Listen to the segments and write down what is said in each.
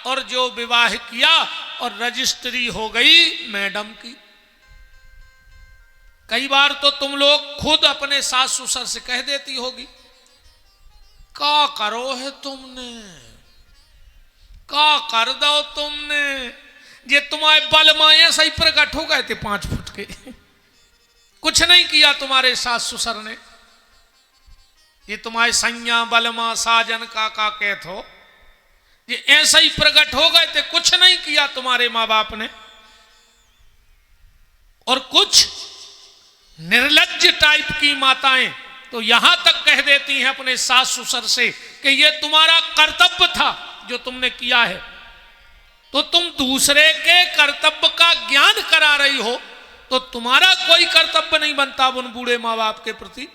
और जो विवाह किया और रजिस्ट्री हो गई मैडम की। कई बार तो तुम लोग खुद अपने सास ससुर से कह देती होगी, का करो है तुमने, का कर दो तुमने, ये तुम्हारे बल माया सही प्रकट हो गए थे 5 फुट के, कुछ नहीं किया तुम्हारे सास ससुर ने, ये तुम्हारे सैया बलमा साजन काका कहत हो, ये ऐसा ही प्रकट हो गए थे, कुछ नहीं किया तुम्हारे माँ बाप ने। और कुछ निर्लज्ज टाइप की माताएं तो यहां तक कह देती हैं अपने सास ससुर से कि ये तुम्हारा कर्तव्य था जो तुमने किया है। तो तुम दूसरे के कर्तव्य का ज्ञान करा रही हो तो तुम्हारा कोई कर्तव्य नहीं बनता उन बूढ़े माँ बाप के प्रति।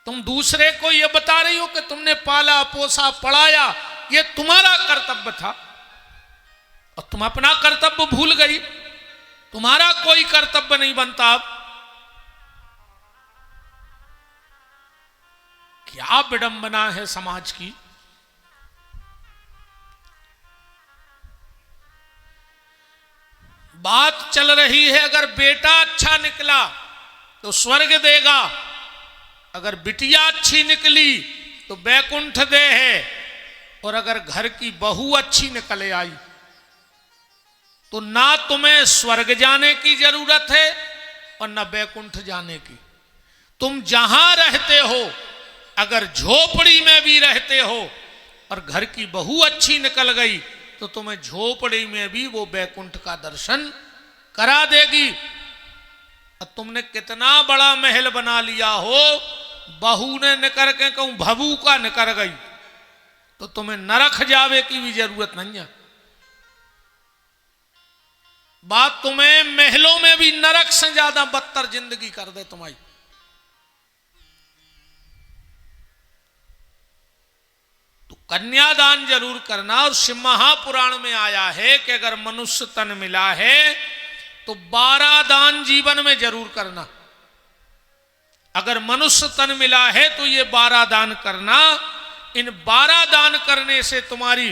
तुम दूसरे को ये बता रही हो कि तुमने पाला पोसा पढ़ाया, ये तुम्हारा कर्तव्य था और तुम अपना कर्तव्य भूल गई, तुम्हारा कोई कर्तव्य नहीं बनता। अब क्या विडंबना है समाज की। बात चल रही है अगर बेटा अच्छा निकला तो स्वर्ग देगा, अगर बिटिया अच्छी निकली तो बैकुंठ दे है, और अगर घर की बहू अच्छी निकले आई तो ना तुम्हें स्वर्ग जाने की जरूरत है और ना बैकुंठ जाने की। तुम जहां रहते हो, अगर झोपड़ी में भी रहते हो और घर की बहू अच्छी निकल गई तो तुम्हें झोपड़ी में भी वो बैकुंठ का दर्शन करा देगी। और तुमने कितना बड़ा महल बना लिया हो, बहू ने निकर के कहूं भभू का निकर गई तो तुम्हें नरक जावे की भी जरूरत नहीं है। बात तुम्हें महलों में भी नरक से ज्यादा बदतर जिंदगी कर दे तुम्हारी। तो कन्यादान जरूर करना। और शिव महापुराण में आया है कि अगर मनुष्य तन मिला है तो 12 दान जीवन में जरूर करना। अगर मनुष्य तन मिला है तो ये 12 दान करना। इन 12 दान करने से तुम्हारी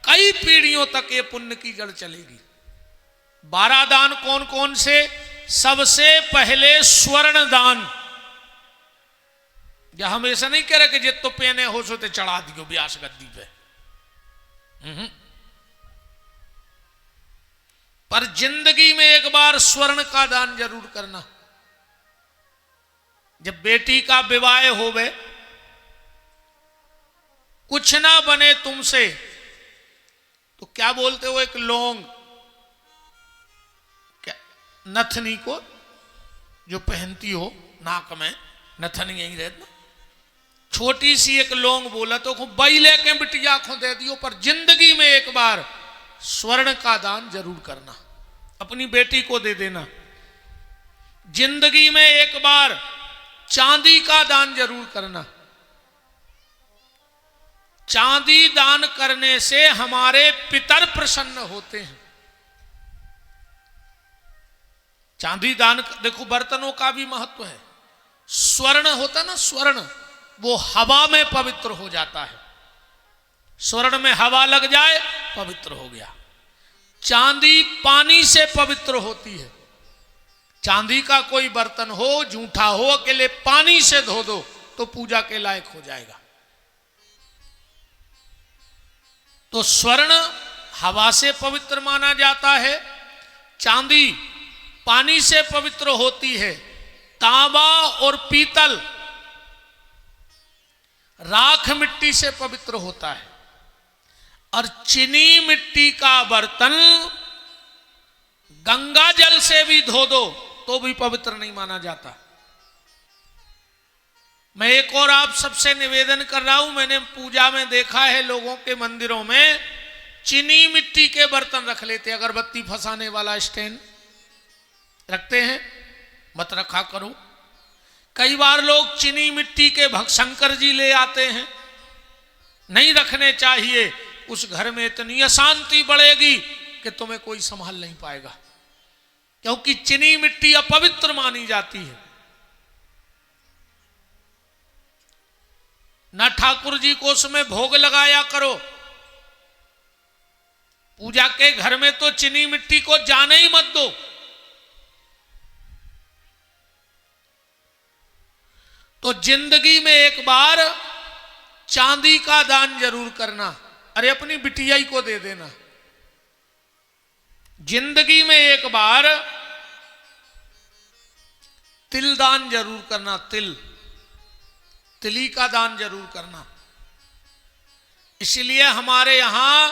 कई पीढ़ियों तक ये पुण्य की जड़ चलेगी। 12 दान कौन कौन से? सबसे पहले स्वर्ण दान। या हम ऐसा नहीं कह रहे कि जित तो पहने हो सो ते चढ़ा दियो ब्यास गद्दी पे, पर जिंदगी में एक बार स्वर्ण का दान जरूर करना। जब बेटी का विवाह होवे, कुछ ना बने तुमसे तो क्या बोलते हो, एक लौंग, क्या नथनी को जो पहनती हो नाक में, नथनी यही रहती, छोटी सी एक लौंग बोला तो बई लेके बिटिया को दे दियो, पर जिंदगी में एक बार स्वर्ण का दान जरूर करना। अपनी बेटी को दे देना। जिंदगी में एक बार चांदी का दान जरूर करना। चांदी दान करने से हमारे पितर प्रसन्न होते हैं। चांदी दान, देखो बर्तनों का भी महत्व है। स्वर्ण होता ना, स्वर्ण वो हवा में पवित्र हो जाता है। स्वर्ण में हवा लग जाए पवित्र हो गया। चांदी पानी से पवित्र होती है। चांदी का कोई बर्तन हो, जूठा हो, अकेले पानी से धो दो तो पूजा के लायक हो जाएगा। तो स्वर्ण हवा से पवित्र माना जाता है, चांदी पानी से पवित्र होती है, तांबा और पीतल राख मिट्टी से पवित्र होता है, और चीनी मिट्टी का बर्तन गंगा जल से भी धो दो तो भी पवित्र नहीं माना जाता। मैं एक और आप सबसे निवेदन कर रहा हूं, मैंने पूजा में देखा है लोगों के मंदिरों में चीनी मिट्टी के बर्तन रख लेते, अगरबत्ती फंसाने वाला स्टैंड रखते हैं, मत रखा करो। कई बार लोग चीनी मिट्टी के शंकर जी ले आते हैं, नहीं रखने चाहिए। उस घर में इतनी अशांति बढ़ेगी कि तुम्हें कोई संभाल नहीं पाएगा, क्योंकि चीनी मिट्टी अपवित्र मानी जाती है। न ठाकुर जी को उसमें भोग लगाया करो, पूजा के घर में तो चीनी मिट्टी को जाने ही मत दो। तो जिंदगी में एक बार चांदी का दान जरूर करना। अरे अपनी बिटिया को दे देना। जिंदगी में एक बार तिल दान जरूर करना। तिली का दान जरूर करना। इसलिए हमारे यहां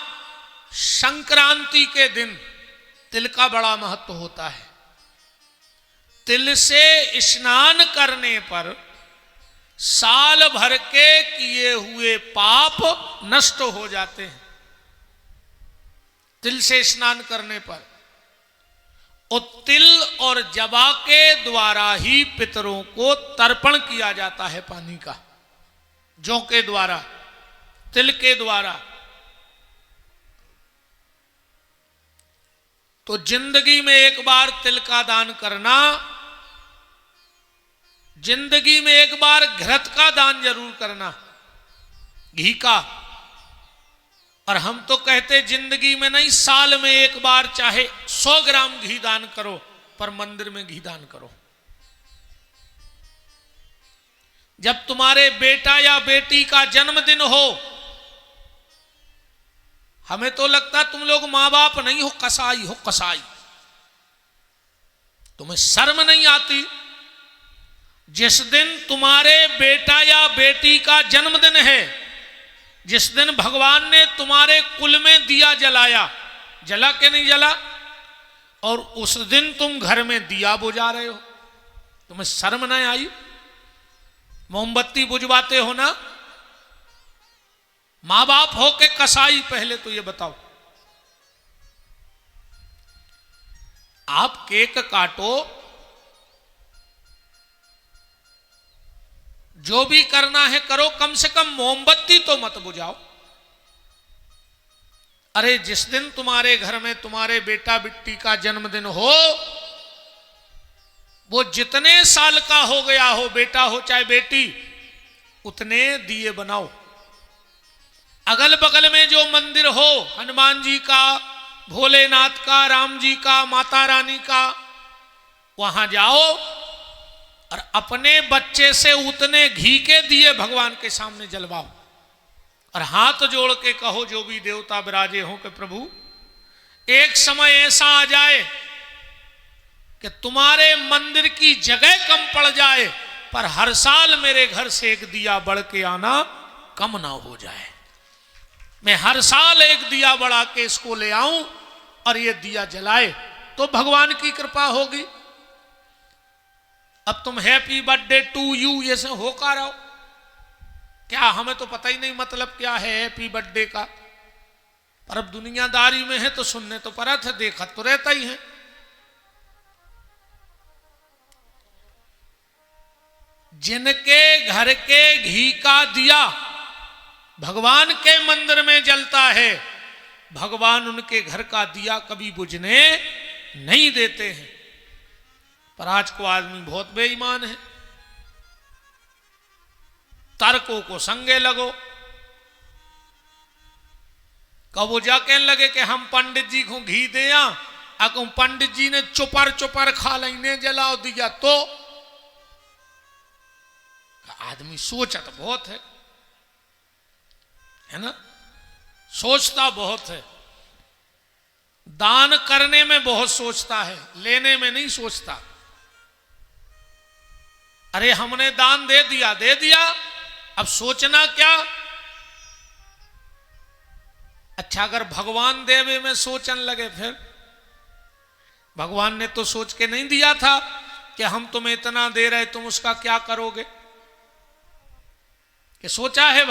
संक्रांति के दिन तिल का बड़ा महत्व होता है। तिल से स्नान करने पर साल भर के किए हुए पाप नष्ट हो जाते हैं। तिल से स्नान करने पर। और तिल और जवा के द्वारा ही पितरों को तर्पण किया जाता है पानी का। जौ के द्वारा, तिल के द्वारा। तो जिंदगी में एक बार तिल का दान करना। जिंदगी में एक बार घृत का दान जरूर करना, घी का। और हम तो कहते जिंदगी में नहीं, साल में एक बार चाहे 100 ग्राम घी दान करो, पर मंदिर में घी दान करो। जब तुम्हारे बेटा या बेटी का जन्मदिन हो, हमें तो लगता तुम लोग मां बाप नहीं हो, कसाई हो, कसाई। तुम्हें शर्म नहीं आती? जिस दिन तुम्हारे बेटा या बेटी का जन्मदिन है, जिस दिन भगवान ने तुम्हारे कुल में दिया जलाया, जला के नहीं जला, और उस दिन तुम घर में दिया बुझा रहे हो, तुम्हें शर्म नहीं आई? मोमबत्ती बुझवाते हो ना? मां बाप हो के कसाई? पहले तो ये बताओ। आप केक काटो, जो भी करना है करो, कम से कम मोमबत्ती तो मत बुझाओ। अरे जिस दिन तुम्हारे घर में तुम्हारे बेटा बेटी का जन्मदिन हो, वो जितने साल का हो गया हो, बेटा हो चाहे बेटी, उतने दिए बनाओ। अगल बगल में जो मंदिर हो, हनुमान जी का, भोलेनाथ का, राम जी का, माता रानी का, वहां जाओ और अपने बच्चे से उतने घी के दिए भगवान के सामने जलवाओ। और हाथ जोड़ के कहो, जो भी देवता विराजे हो, कि प्रभु एक समय ऐसा आ जाए कि तुम्हारे मंदिर की जगह कम पड़ जाए, पर हर साल मेरे घर से एक दिया बढ़ के आना कम ना हो जाए। मैं हर साल एक दिया बढ़ा के इसको ले आऊं और ये दिया जलाए, तो भगवान की कृपा होगी। अब तुम हैप्पी बर्थडे टू यू ये से होकर आओ, क्या हमें तो पता ही नहीं मतलब क्या है हैप्पी बर्थडे का। पर अब दुनियादारी में है तो सुनने तो पड़ा था, देखा तो रहता ही है। जिनके घर के घी का दिया भगवान के मंदिर में जलता है, भगवान उनके घर का दिया कभी बुझने नहीं देते हैं। पर आज को आदमी बहुत बेईमान है। तर्कों को संगे लगो। कब वो जाके लगे कि हम पंडित जी को घी दे, अगर पंडित जी ने चुपर चुपर खा लेने जलाओ दिया तो आदमी सोचा तो बहुत है ना, सोचता बहुत है। दान करने में बहुत सोचता है, लेने में नहीं सोचता। अरे हमने दान दे दिया, अब सोचना क्या। अच्छा अगर भगवान देवे में सोचने लगे, फिर भगवान ने तो सोच के नहीं दिया था कि हम तुम्हें इतना दे रहे, तुम उसका क्या करोगे। कि सोचा है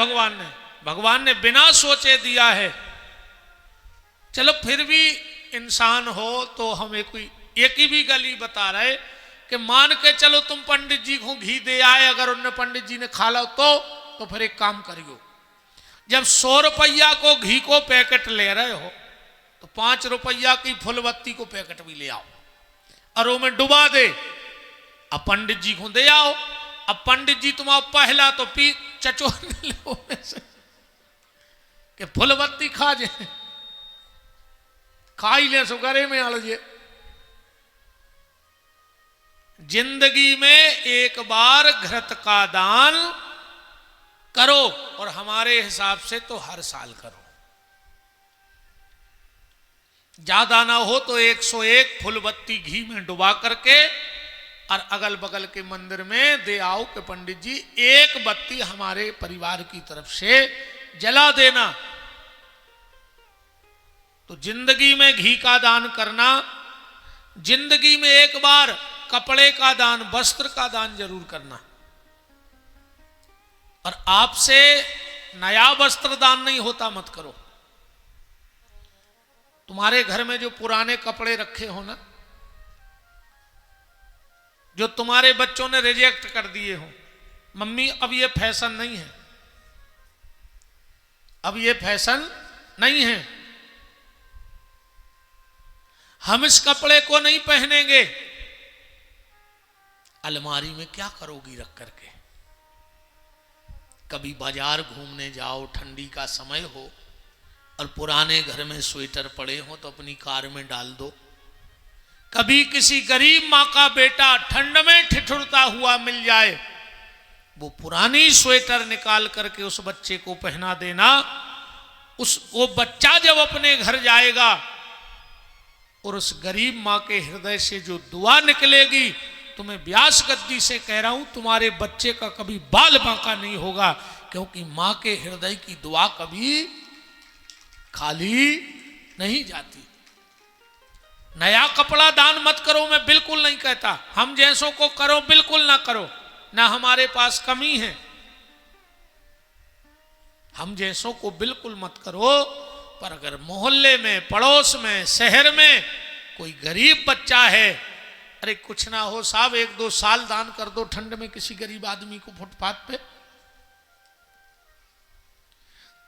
भगवान ने बिना सोचे दिया है। चलो फिर भी इंसान हो तो हमें कोई एक ही भी गली बता रहे कि मान के चलो तुम पंडित जी को घी दे आए, अगर उनने पंडित जी ने खा लो तो फिर एक काम करियो, जब 100 रुपया को घी को पैकेट ले रहे हो तो 5 रुपया की फुलबत्ती को पैकेट भी ले आओ और वो में डुबा दे। अब पंडित जी को दे आओ। अब पंडित जी तुम्हारा पहला तो पी चचोर ले से कि फुलबत्ती खा जाए। खा ही ले सुगरे में अड़जे। जिंदगी में एक बार घृत का दान करो, और हमारे हिसाब से तो हर साल करो। ज्यादा ना हो तो 101 फुलबत्ती घी में डुबा करके और अगल बगल के मंदिर में दे आओ कि पंडित जी एक बत्ती हमारे परिवार की तरफ से जला देना। तो जिंदगी में घी का दान करना, जिंदगी में एक बार कपड़े का दान, वस्त्र का दान जरूर करना। और आपसे नया वस्त्र दान नहीं होता, मत करो। तुम्हारे घर में जो पुराने कपड़े रखे हो ना, जो तुम्हारे बच्चों ने रिजेक्ट कर दिए हो, मम्मी अब ये फैशन नहीं है, अब ये फैशन नहीं है, हम इस कपड़े को नहीं पहनेंगे, अलमारी में क्या करोगी रख करके? कभी बाजार घूमने जाओ, ठंडी का समय हो और पुराने घर में स्वेटर पड़े हो तो अपनी कार में डाल दो। कभी किसी गरीब माँ का बेटा ठंड में ठिठुरता हुआ मिल जाए, वो पुरानी स्वेटर निकाल करके उस बच्चे को पहना देना। वो बच्चा जब अपने घर जाएगा और उस गरीब माँ के हृदय से जो दुआ निकलेगी, तो मैं व्यास गद्दी से कह रहा हूं तुम्हारे बच्चे का कभी बाल बांका नहीं होगा, क्योंकि माँ के हृदय की दुआ कभी खाली नहीं जाती। नया कपड़ा दान मत करो, मैं बिल्कुल नहीं कहता। हम जैसों को करो, बिल्कुल ना करो, ना हमारे पास कमी है। हम जैसों को बिल्कुल मत करो। पर अगर मोहल्ले में, पड़ोस में, शहर में कोई गरीब बच्चा है, अरे कुछ ना हो साहब 1-2 साल दान कर दो ठंड में किसी गरीब आदमी को फुटपाथ पे।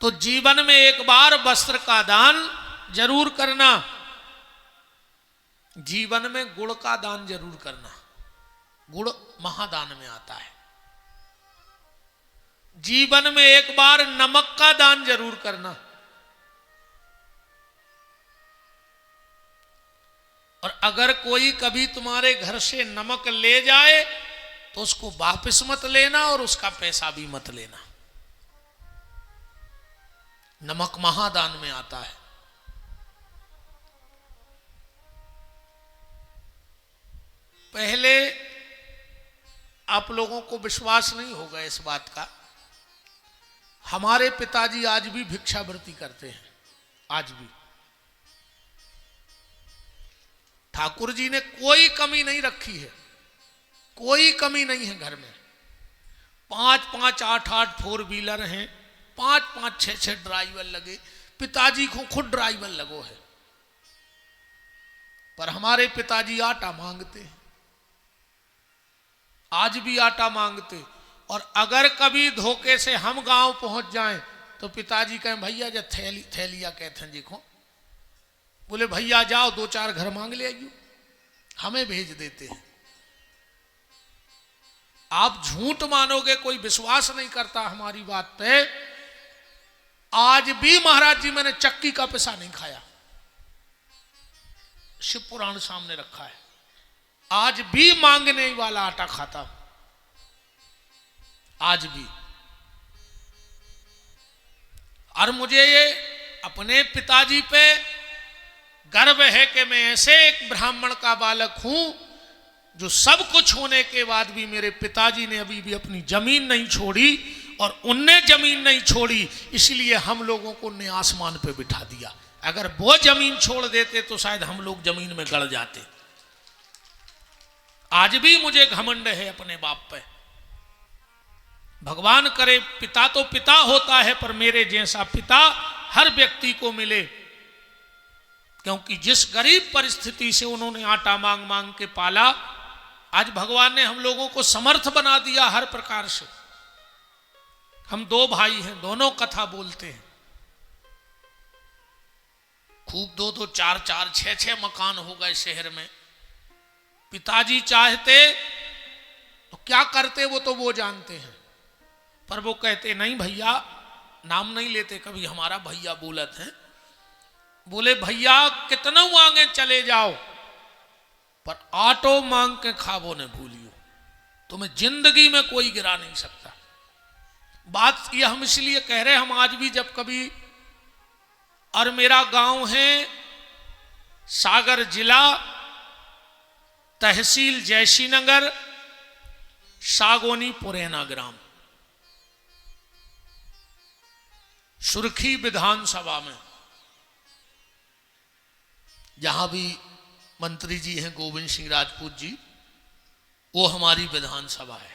तो जीवन में एक बार वस्त्र का दान जरूर करना। जीवन में गुड़ का दान जरूर करना, गुड़ महादान में आता है। जीवन में एक बार नमक का दान जरूर करना। और अगर कोई कभी तुम्हारे घर से नमक ले जाए तो उसको वापस मत लेना और उसका पैसा भी मत लेना। नमक महादान में आता है। पहले आप लोगों को विश्वास नहीं होगा इस बात का, हमारे पिताजी आज भी भिक्षावृत्ति करते हैं। आज भी ठाकुर जी ने कोई कमी नहीं रखी है, कोई कमी नहीं है घर में। 5-5, 8-8 4 व्हीलर हैं, 5-5, 6-6 ड्राइवर लगे। पिताजी को खुद ड्राइवर लगो है, पर हमारे पिताजी आटा मांगते हैं, आज भी आटा मांगते। और अगर कभी धोखे से हम गांव पहुंच जाएं तो पिताजी कहें भैया जब थैलिया कहते हैं देखो, बोले भैया जाओ 2-4 घर मांग ले आइयो, हमें भेज देते हैं। आप झूठ मानोगे, कोई विश्वास नहीं करता हमारी बात पे। आज भी महाराज जी मैंने चक्की का पैसा नहीं खाया, शिव पुराण सामने रखा है। आज भी मांगने वाला आटा खाता हूं, आज भी। और मुझे ये अपने पिताजी पे गर्व है कि मैं ऐसे एक ब्राह्मण का बालक हूं जो सब कुछ होने के बाद भी मेरे पिताजी ने अभी भी अपनी जमीन नहीं छोड़ी और उनने जमीन नहीं छोड़ी, इसलिए हम लोगों को ने आसमान पे बिठा दिया। अगर वो जमीन छोड़ देते तो शायद हम लोग जमीन में गड़ जाते। आज भी मुझे घमंड है अपने बाप पे। भगवान करे पिता तो पिता होता है, पर मेरे जैसा पिता हर व्यक्ति को मिले, क्योंकि जिस गरीब परिस्थिति से उन्होंने आटा मांग मांग के पाला, आज भगवान ने हम लोगों को समर्थ बना दिया हर प्रकार से। हम 2 भाई हैं, दोनों कथा बोलते हैं, खूब 2-2, 4-4, 6-6 मकान हो गए शहर में। पिताजी चाहते तो क्या करते वो जानते हैं, पर वो कहते नहीं भैया, नाम नहीं लेते कभी, हमारा भैया बोलत है, बोले भैया कितना मांगे चले जाओ, पर आटो मांग के खाबो ने भूलियो, तुम्हें जिंदगी में कोई गिरा नहीं सकता। बात यह हम इसलिए कह रहे, हम आज भी जब कभी, और मेरा गांव है सागर जिला, तहसील जयसीनगर, सागोनी पुरैना ग्राम, सुर्खी विधानसभा में, जहां भी मंत्री जी हैं गोविंद सिंह राजपूत जी, वो हमारी विधानसभा है।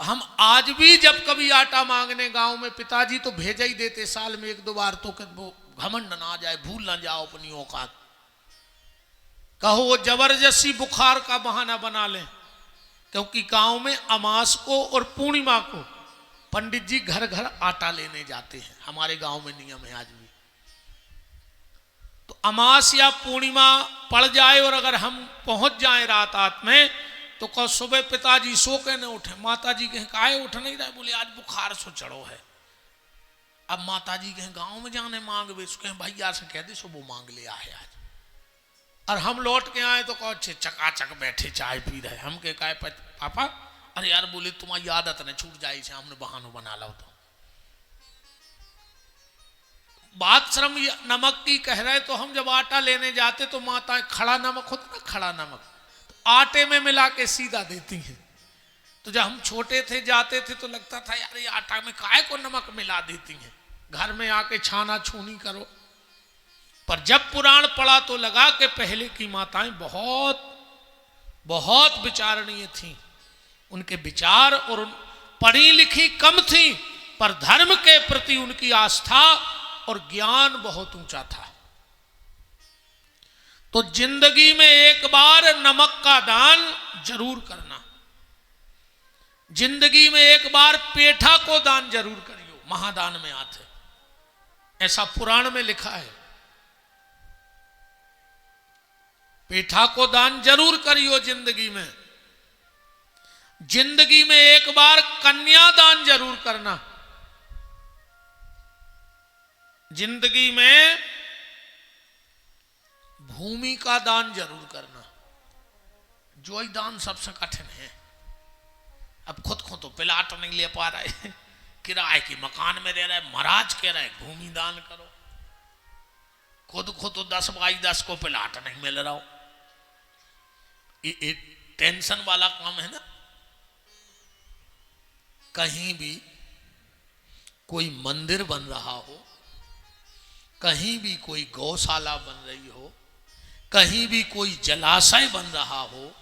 हम आज भी जब कभी आटा मांगने गांव में, पिताजी तो भेजा ही देते साल में 1-2 बार, तो वो घमंड ना आ जाए, भूल ना जाओ अपनी औकात, कहो वो जबरदस्ती बुखार का बहाना बना लें, क्योंकि गांव में अमास को और पूर्णिमा को पंडित जी घर घर आटा लेने जाते हैं। हमारे गांव में नियम है आज भी। तो अमास या पूर्णिमा पड़ जाए और अगर हम पहुंच जाए रात में, तो कहो सुबह पिताजी सो के न उठे, माता जी कहें काहे उठ नहीं रहे, बोले आज बुखार सो चढ़ो है। अब माता जी कहें गांव में जाने मांग वे, कहें भैया से कह दे सो वो मांग ले आए आज। और हम लौट के आए तो कहो अच्छे चकाचक बैठे चाय पी रहे, हम के कहे पापा, अरे यार बोले तुम्हारी आदत न छूट जाए से, हमने बहानो बना लो। तो बात श्रम नमक की कह रहे, तो हम जब आटा लेने जाते तो माताएं खड़ा नमक होता ना, खड़ा नमक, तो आटे में मिला के सीधा देती हैं। तो जब हम छोटे थे जाते थे तो लगता था यार ये आटा में काहे को नमक मिला देती हैं, घर में आके छाना छूनी करो। पर जब पुराण पढ़ा तो लगा कि पहले की माताएं बहुत बहुत विचारणीय थीं, उनके विचार और पढ़ी लिखी कम थी, पर धर्म के प्रति उनकी आस्था और ज्ञान बहुत ऊंचा था। तो जिंदगी में एक बार नमक का दान जरूर करना, जिंदगी में एक बार पेठा को दान जरूर करियो, महादान में आते, ऐसा पुराण में लिखा है। पेठा को दान जरूर करियो जिंदगी में। जिंदगी में एक बार कन्यादान जरूर करना, जिंदगी में भूमि का दान जरूर करना। जो ही दान सबसे कठिन है। अब खुद को तो प्लाट नहीं ले पा रहे, किराए की मकान में रह रहे, महाराज कह रहे भूमि दान करो, खुद को तो 10x10 को प्लाट नहीं मिल रहा हो। ये टेंशन वाला काम है ना। कहीं भी कोई मंदिर बन रहा हो, कहीं भी कोई गौशाला बन रही हो, कहीं भी कोई जलाशय बन रहा हो,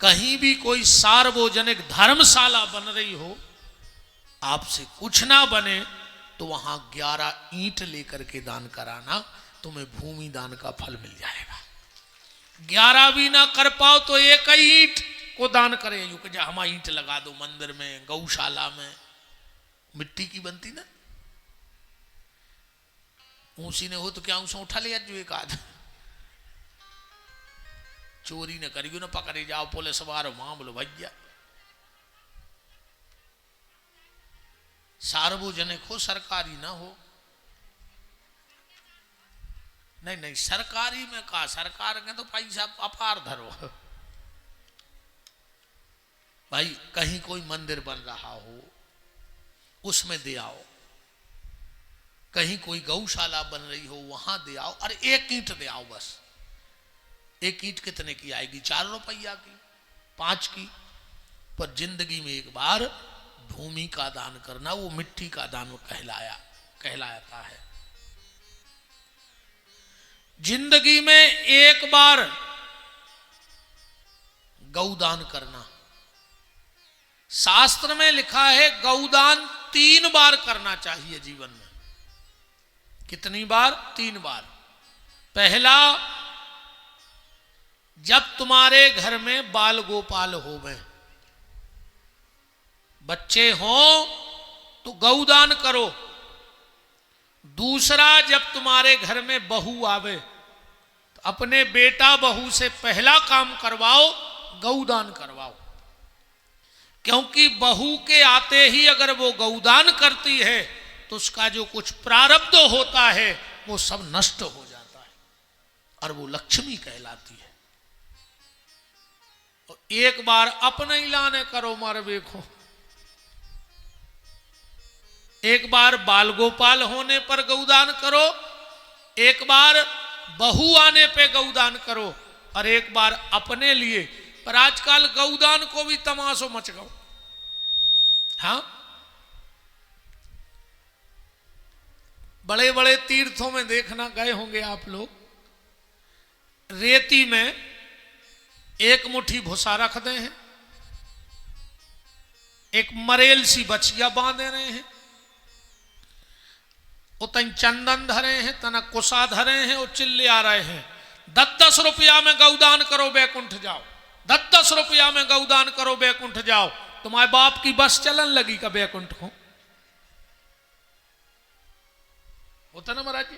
कहीं भी कोई सार्वजनिक धर्मशाला बन रही हो, आपसे कुछ ना बने तो वहां 11 ईंट लेकर के दान कराना, तुम्हें भूमि दान का फल मिल जाएगा। 11 भी ना कर पाओ तो एक ही ईंट को दान करें। हम ईंट लगा दो मंदिर में, गौशाला में, मिट्टी की बनती ना, ऊंसी ने हो तो क्या ऊंसा उठा लिया जो एक आध, चोरी न करियो ना पकड़े जाओ पुलिस वालों, मां बोलो भैया। सार्वजनिक हो, सरकारी ना हो। नहीं नहीं, सरकारी में कहा, सरकार के तो पैसा अपार धरो भाई। कहीं कोई मंदिर बन रहा हो उसमें दे आओ, कहीं कोई गौशाला बन रही हो वहां दे आओ। अरे एक ईंट दे आओ बस। एक ईंट कितने की आएगी? 4 रुपया की, 5 की। पर जिंदगी में एक बार भूमि का दान करना, वो मिट्टी का दान कहलाता है। जिंदगी में एक बार गौदान करना। शास्त्र में लिखा है गौदान 3 बार करना चाहिए जीवन में। कितनी बार? 3 बार। पहला, जब तुम्हारे घर में बाल गोपाल होवे, बच्चे हो तो गौदान करो। दूसरा, जब तुम्हारे घर में बहू आवे तो अपने बेटा बहू से पहला काम करवाओ, गौदान करवाओ। क्योंकि बहू के आते ही अगर वो गौदान करती है तो उसका जो कुछ प्रारब्ध होता है वो सब नष्ट हो जाता है और वो लक्ष्मी कहलाती है। और एक बार अपने ही लाने करो मार देखो, एक बार बाल गोपाल होने पर गौदान करो, एक बार बहू आने पे गौदान करो, और एक बार अपने लिए। पर आजकल गौदान को भी तमाशो मच गओ। हाँ, बड़े बड़े तीर्थों में देखना गए होंगे आप लोग, रेती में एक मुट्ठी भूसा रख दे हैं, एक मरेल सी बछिया बांधे रहे हैं, उतन चंदन धरे हैं, तना कुसा धरे हैं और चिल्ले आ रहे हैं 10-10 रुपया में गौदान करो बैकुंठ जाओ, 10-10 रुपया में गौदान करो बैकुंठ जाओ। तुम्हारे बाप की बस चलन लगी का बैकुंठ को? होता ना महाराज जी,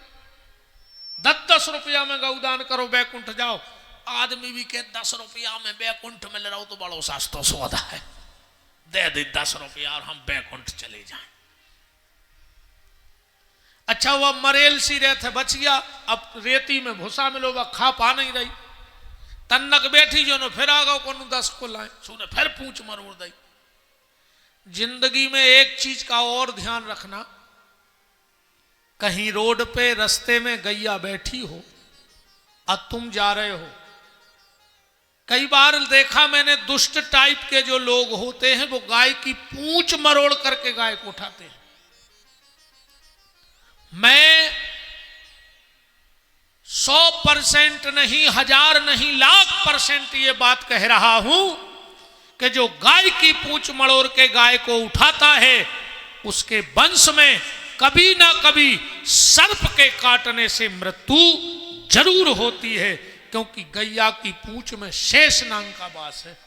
10-10 रुपया में गौदान करो बैकुंठ जाओ। आदमी भी के 10 रुपया में बैकुंठ मिल रहा हो तो बड़ो सस्ता सौदा है, दे दे 10 रुपया और हम बैकुंठ चले जाएं। अच्छा, वह मरेल सी रहते बचिया, अब रेती में भूसा मिलो, वह खा पा नहीं रही, तन्नक बैठी जो न फिर आ गो को 10 को लाए, सुने फिर पूछ मरोड़ दई। जिंदगी में एक चीज का और ध्यान रखना, कहीं रोड पे रास्ते में गैया बैठी हो और तुम जा रहे हो, कई बार देखा मैंने दुष्ट टाइप के जो लोग होते हैं वो गाय की पूंछ मरोड़ करके गाय को उठाते हैं। मैं 100% नहीं, 1000 नहीं, 1,00,000% ये बात कह रहा हूं कि जो गाय की पूंछ मरोड़ के गाय को उठाता है उसके वंश में कभी ना कभी सर्प के काटने से मृत्यु जरूर होती है, क्योंकि गैया की पूंछ में शेष नाग का वास है।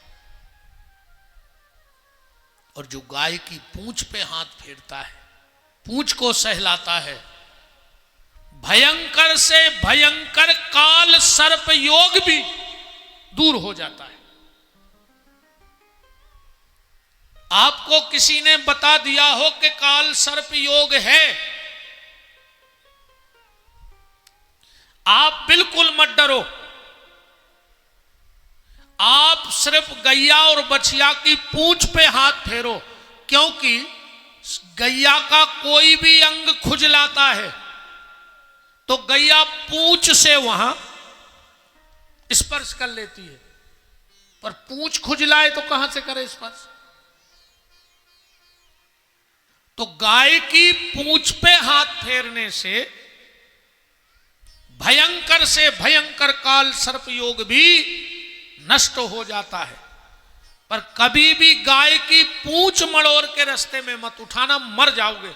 और जो गाय की पूंछ पे हाथ फेरता है, पूंछ को सहलाता है, भयंकर से भयंकर काल सर्प योग भी दूर हो जाता है। आपको किसी ने बता दिया हो कि काल सर्प योग है, आप बिल्कुल मत डरो। आप सिर्फ गैया और बछिया की पूंछ पे हाथ फेरो, क्योंकि गैया का कोई भी अंग खुजलाता है तो गैया पूंछ से वहां स्पर्श कर लेती है, पर पूंछ खुजलाए तो कहां से करे स्पर्श? तो गाय की पूंछ पे हाथ फेरने से भयंकर काल सर्प योग भी नष्ट हो जाता है। पर कभी भी गाय की पूंछ मड़ोर के रास्ते में मत उठाना, मर जाओगे।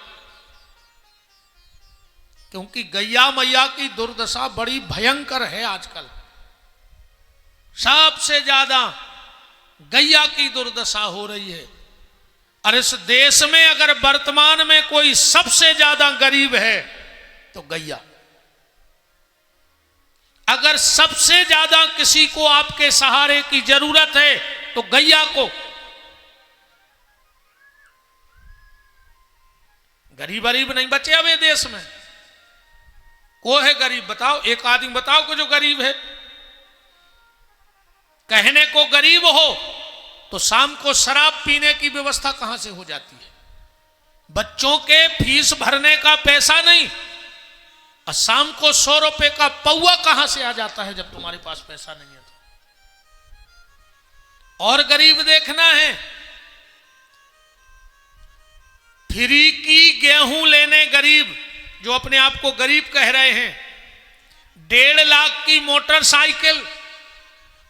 क्योंकि गैया मैया की दुर्दशा बड़ी भयंकर है आजकल, सबसे ज्यादा गैया की दुर्दशा हो रही है। और इस देश में अगर वर्तमान में कोई सबसे ज्यादा गरीब है तो गैया। अगर सबसे ज्यादा किसी को आपके सहारे की जरूरत है तो गैया को। गरीब नहीं बचे अब ये देश में। को है गरीब बताओ, एक आदमी बताओ कि जो गरीब है। कहने को गरीब हो तो शाम को शराब पीने की व्यवस्था कहां से हो जाती है? बच्चों के फीस भरने का पैसा नहीं, और शाम को 100 रुपए का पौवा कहां से आ जाता है जब तुम्हारे पास पैसा नहीं है तो? और गरीब देखना है, फ्री की गेहूं लेने गरीब, जो अपने आप को गरीब कह रहे हैं, 1.5 लाख की मोटरसाइकिल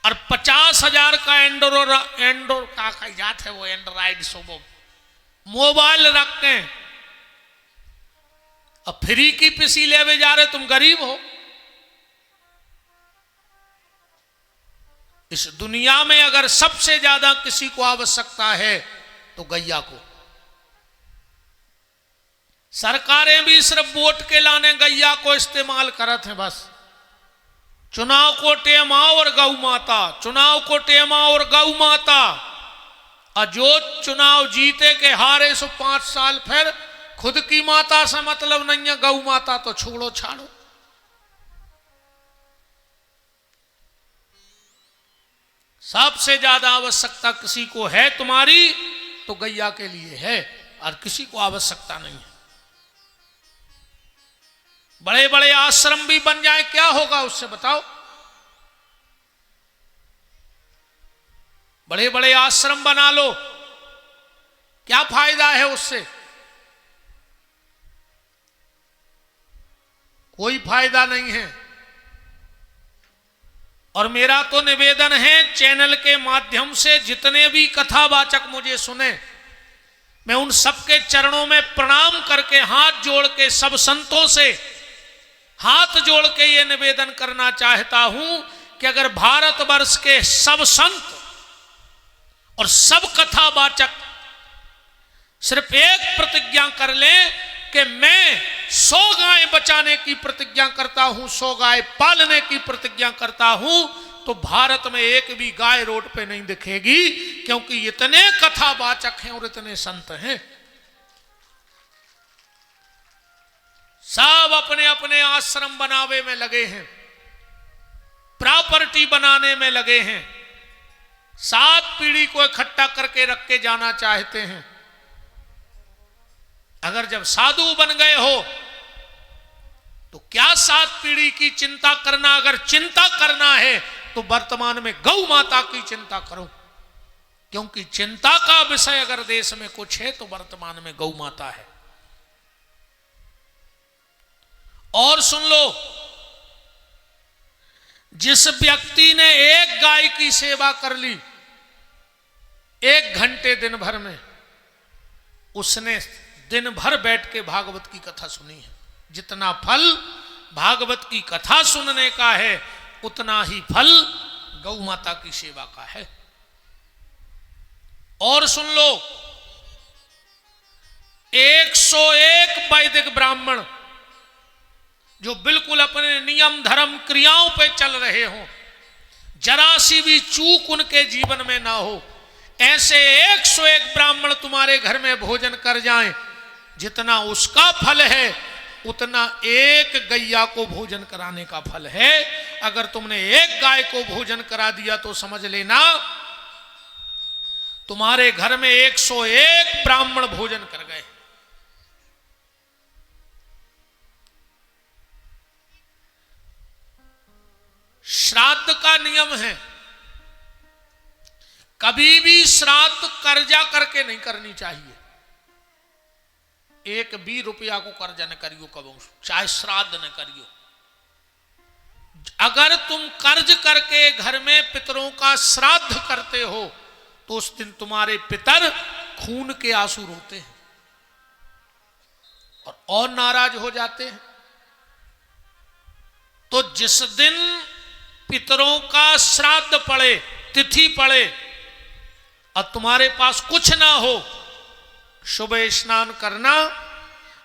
और 50,000 का एंड्रो का जात है वो एंड्रॉइड सुबह मोबाइल रखते हैं, अब फ्री की पिसी ले जा रहे, तुम गरीब हो। इस दुनिया में अगर सबसे ज्यादा किसी को आवश्यकता है तो गैया को। सरकारें भी सिर्फ वोट के लाने गैया को इस्तेमाल करत हैं बस। चुनाव को टेमा और गौ माता, चुनाव को टेमा और गौ माता, और जो चुनाव जीते के हारे सो 5 साल फिर खुद की माता से मतलब नहीं है, गौ माता तो छोड़ो छाड़ो। सबसे ज्यादा आवश्यकता किसी को है तुम्हारी तो गैया के लिए है, और किसी को आवश्यकता नहीं है। बड़े बड़े आश्रम भी बन जाए, क्या होगा उससे बताओ? बड़े बड़े आश्रम बना लो, क्या फायदा है उससे? कोई फायदा नहीं है। और मेरा तो निवेदन है चैनल के माध्यम से जितने भी कथावाचक मुझे सुने, मैं उन सबके चरणों में प्रणाम करके हाथ जोड़ के सब संतों से हाथ जोड़ के ये निवेदन करना चाहता हूं कि अगर भारतवर्ष के सब संत और सब कथावाचक सिर्फ एक प्रतिज्ञा कर लें कि मैं 100 गाय बचाने की प्रतिज्ञा करता हूं, 100 गाय पालने की प्रतिज्ञा करता हूं, तो भारत में एक भी गाय रोड पे नहीं दिखेगी, क्योंकि इतने कथावाचक हैं और इतने संत हैं। सब अपने अपने आश्रम बनावे में लगे हैं, प्रॉपर्टी बनाने में लगे हैं, 7 पीढ़ी को इकट्ठा करके रख के जाना चाहते हैं। अगर जब साधु बन गए हो तो क्या 7 पीढ़ी की चिंता करना? अगर चिंता करना है तो वर्तमान में गौ माता की चिंता करो, क्योंकि चिंता का विषय अगर देश में कुछ है तो वर्तमान में गौ माता है। और सुन लो, जिस व्यक्ति ने एक गाय की सेवा कर ली 1 घंटे दिन भर में, उसने दिन भर बैठ के भागवत की कथा सुनी है। जितना फल भागवत की कथा सुनने का है उतना ही फल गौ माता की सेवा का है। और सुन लो, 101 वैदिक ब्राह्मण जो बिल्कुल अपने नियम धर्म क्रियाओं पे चल रहे हो, जरा सी भी चूक उनके जीवन में ना हो, ऐसे 101 ब्राह्मण तुम्हारे घर में भोजन कर जाएं, जितना उसका फल है उतना एक गैया को भोजन कराने का फल है। अगर तुमने एक गाय को भोजन करा दिया तो समझ लेना तुम्हारे घर में 101 ब्राह्मण भोजन कर गए। श्राद्ध का नियम है, कभी भी श्राद्ध कर्जा करके नहीं करनी चाहिए। 1 भी रुपया को कर्जा न करियो कबो, चाहे श्राद्ध न करियो। अगर तुम कर्ज करके घर में पितरों का श्राद्ध करते हो तो उस दिन तुम्हारे पितर खून के आंसू रोते हैं और नाराज हो जाते हैं। तो जिस दिन पितरों का श्राद्ध पड़े, तिथि पड़े और तुम्हारे पास कुछ ना हो, सुबह स्नान करना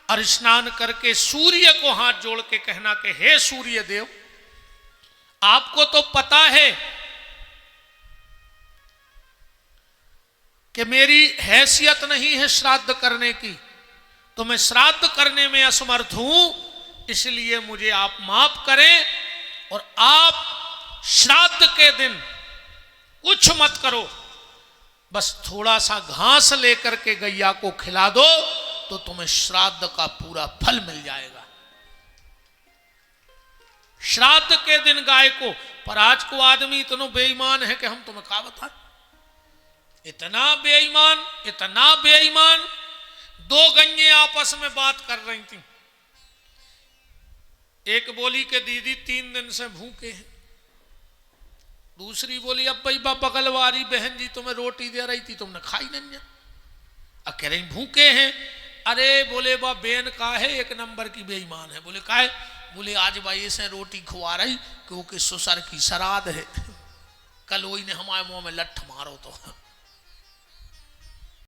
और स्नान करके सूर्य को हाथ जोड़ के कहना कि हे सूर्य देव, आपको तो पता है कि मेरी हैसियत नहीं है श्राद्ध करने की, तो मैं श्राद्ध करने में असमर्थ हूं, इसलिए मुझे आप माफ करें और आप श्राद्ध के दिन कुछ मत करो, बस थोड़ा सा घास लेकर के गैया को खिला दो तो तुम्हें श्राद्ध का पूरा फल मिल जाएगा। श्राद्ध के दिन गाय को, पर आज को आदमी इतना बेईमान है कि हम तुम्हें क्या बताएं, इतना बेईमान, इतना बेईमान। 2 गैयें आपस में बात कर रही थी, एक बोली के दीदी 3 दिन से भूखे हैं, दूसरी बोली अब भाई बगल वाली बहन जी तुम्हें रोटी दे रही थी तुमने खाई नहीं है, अब कह रही भूखे हैं। अरे बोले बा बेन का है, 1 नंबर की बेईमान है। बोले का है? बोले आज भाई से रोटी खुआ रही क्योंकि ससुर की श्राद्ध है, कल वही ने हमारे मुंह में लठ मारो तो